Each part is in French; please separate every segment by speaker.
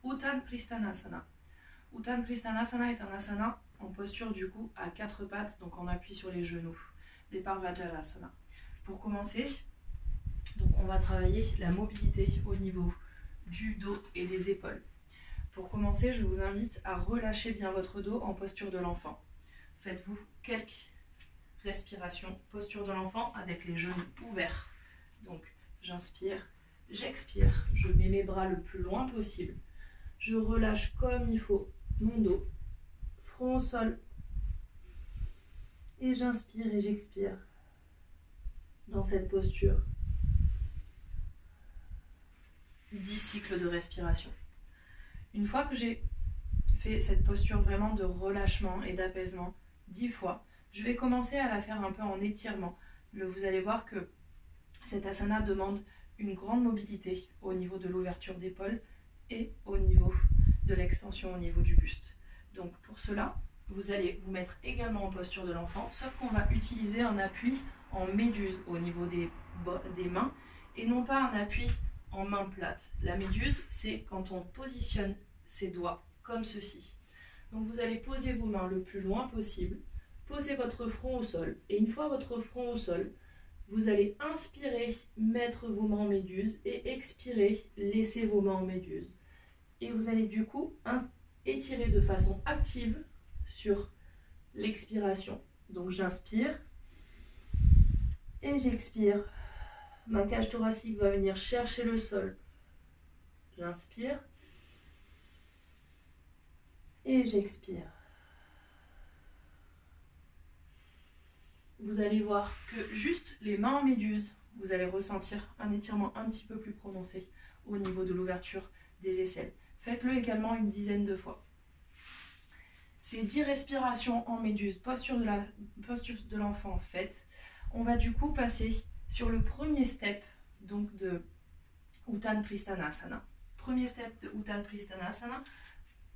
Speaker 1: Uttan Pristhanasana. Uttan Pristhanasana est un asana en posture du coup à 4 pattes, donc on appuie sur les genoux. Départ Vajralasana. Pour commencer, donc on va travailler la mobilité au niveau du dos et des épaules. Pour commencer, je vous invite à relâcher bien votre dos en posture de l'enfant. Faites-vous quelques respirations, posture de l'enfant avec les genoux ouverts. Donc j'inspire, j'expire, je mets mes bras le plus loin possible. Je relâche comme il faut mon dos, front au sol. Et j'inspire et j'expire dans cette posture. 10 cycles de respiration. Une fois que j'ai fait cette posture vraiment de relâchement et d'apaisement 10 fois, je vais commencer à la faire un peu en étirement. Vous allez voir que cet asana demande une grande mobilité au niveau de l'ouverture d'épaule et au niveau de l'extension au niveau du buste. Donc pour cela, vous allez vous mettre également en posture de l'enfant, sauf qu'on va utiliser un appui en méduse au niveau des mains et non pas un appui en main plate. La méduse, c'est quand on positionne ses doigts comme ceci. Donc vous allez poser vos mains le plus loin possible, posez votre front au sol et une fois votre front au sol, vous allez inspirer, mettre vos mains en méduse et expirer, laisser vos mains en méduse. Et vous allez du coup étirer de façon active sur l'expiration. Donc j'inspire et j'expire. Ma cage thoracique va venir chercher le sol. J'inspire et j'expire. Vous allez voir que juste les mains en méduse, vous allez ressentir un étirement un petit peu plus prononcé au niveau de l'ouverture des aisselles. Faites-le également une dizaine de fois. Ces 10 respirations en méduse, posture de l'enfant faites, on va du coup passer sur le premier step donc de Uttan Pristhanasana. Premier step de Uttan Pristhanasana,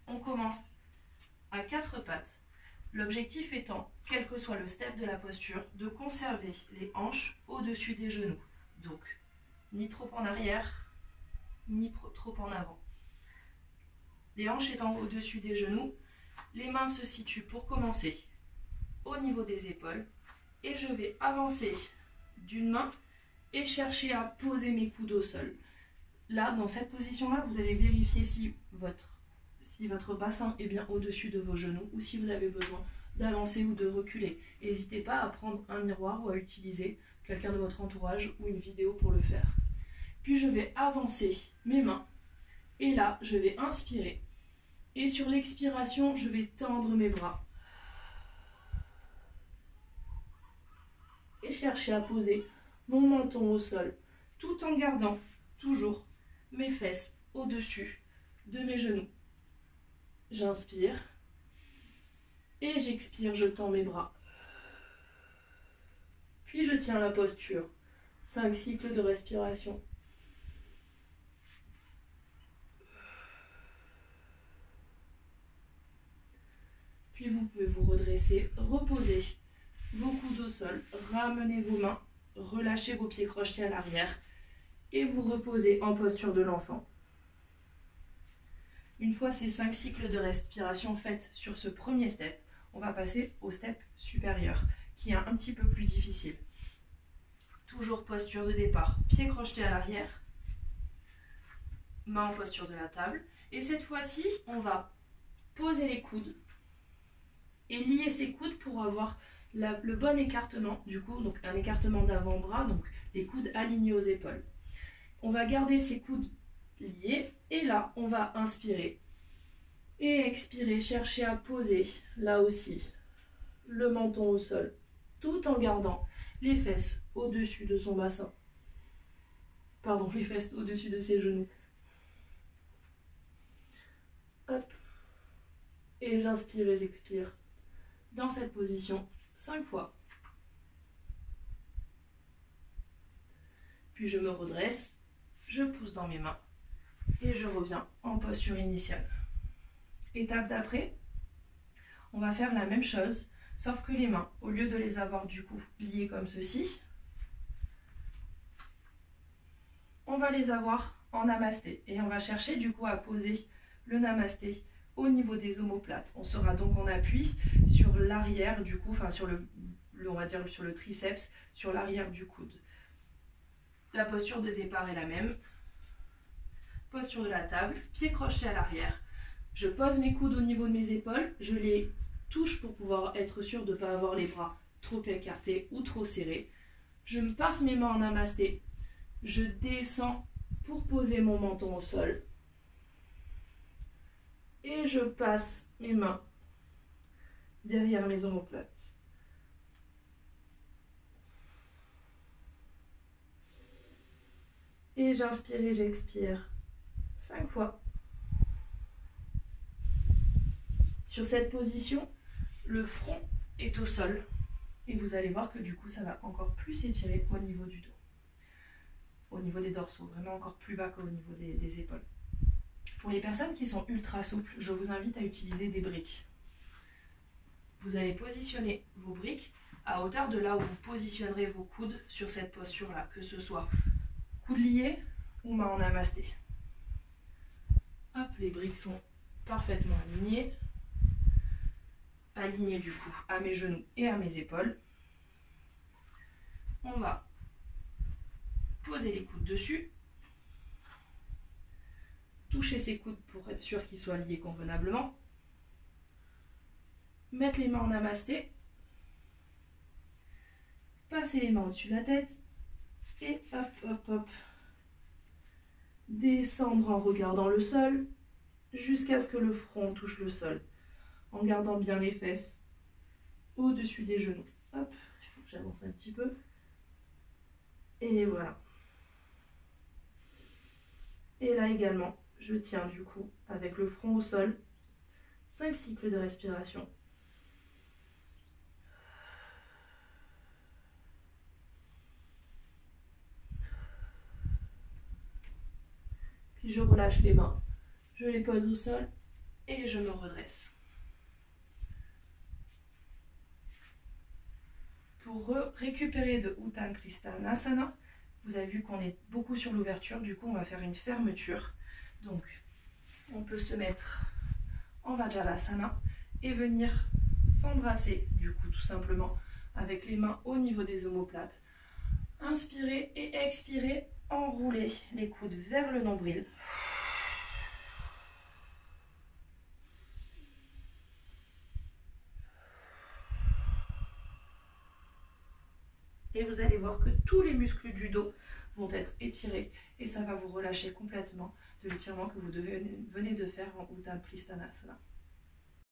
Speaker 1: on commence à 4 pattes. L'objectif étant, quel que soit le step de la posture, de conserver les hanches au-dessus des genoux. Donc, ni trop en arrière, ni trop en avant. Les hanches étant au-dessus des genoux, les mains se situent pour commencer au niveau des épaules et je vais avancer d'une main et chercher à poser mes coudes au sol. Là, dans cette position-là, vous allez vérifier si votre bassin est bien au-dessus de vos genoux ou si vous avez besoin d'avancer ou de reculer. N'hésitez pas à prendre un miroir ou à utiliser quelqu'un de votre entourage ou une vidéo pour le faire. Puis je vais avancer mes mains et là, je vais inspirer. Et sur l'expiration, je vais tendre mes bras. Et chercher à poser mon menton au sol, tout en gardant toujours mes fesses au-dessus de mes genoux. J'inspire. Et j'expire, je tends mes bras. Puis je tiens la posture. 5 cycles de respiration. Puis vous pouvez vous redresser, reposer vos coudes au sol, ramenez vos mains, relâchez vos pieds crochetés à l'arrière et vous reposez en posture de l'enfant. Une fois ces 5 cycles de respiration faits sur ce premier step, on va passer au step supérieur qui est un petit peu plus difficile. Toujours posture de départ, pieds crochetés à l'arrière, main en posture de la table et cette fois-ci on va poser les coudes et lier ses coudes pour avoir le bon écartement du coup, donc un écartement d'avant-bras, donc les coudes alignés aux épaules. On va garder ces coudes liés et là on va inspirer et expirer, chercher à poser là aussi le menton au sol tout en gardant les fesses au-dessus de son bassin, pardon, les fesses au-dessus de ses genoux. Hop, et j'inspire et j'expire dans cette position 5 fois. Puis je me redresse, je pousse dans mes mains et je reviens en posture initiale. Étape d'après, on va faire la même chose, sauf que les mains, au lieu de les avoir du coup liées comme ceci, on va les avoir en namasté et on va chercher du coup à poser le namasté au niveau des omoplates. On sera donc en appui sur l'arrière du cou, enfin sur on va dire sur le triceps, sur l'arrière du coude. La posture de départ est la même. Posture de la table, pieds crochetés à l'arrière. Je pose mes coudes au niveau de mes épaules, je les touche pour pouvoir être sûr de ne pas avoir les bras trop écartés ou trop serrés. Je me passe mes mains en namasté. Je descends pour poser mon menton au sol. Et je passe mes mains derrière mes omoplates. Et j'inspire et j'expire 5 fois. Sur cette position, le front est au sol. Et vous allez voir que du coup, ça va encore plus s'étirer au niveau du dos. Au niveau des dorsaux, vraiment encore plus bas qu'au niveau des épaules. Pour les personnes qui sont ultra souples, je vous invite à utiliser des briques. Vous allez positionner vos briques à hauteur de là où vous positionnerez vos coudes sur cette posture-là, que ce soit coude lié ou main en namasté. Hop, les briques sont parfaitement alignées. Alignées du coup à mes genoux et à mes épaules. On va poser les coudes dessus. Toucher ses coudes pour être sûr qu'ils soient liés convenablement. Mettre les mains en namasté. Passer les mains au-dessus de la tête. Et hop, hop, hop. Descendre en regardant le sol jusqu'à ce que le front touche le sol. En gardant bien les fesses au-dessus des genoux. Hop, il faut que j'avance un petit peu. Et voilà. Et là également, je tiens du coup avec le front au sol. 5 cycles de respiration. Puis je relâche les mains. Je les pose au sol et je me redresse. Pour récupérer de Uttanasana Krishnasana, vous avez vu qu'on est beaucoup sur l'ouverture, du coup on va faire une fermeture. Donc on peut se mettre en Vajrasamana et venir s'embrasser du coup tout simplement avec les mains au niveau des omoplates. Inspirez et expirez, enroulez les coudes vers le nombril. Et vous allez voir que tous les muscles du dos vont être étirés et ça va vous relâcher complètement de l'étirement que vous venez de faire en Uttanasana.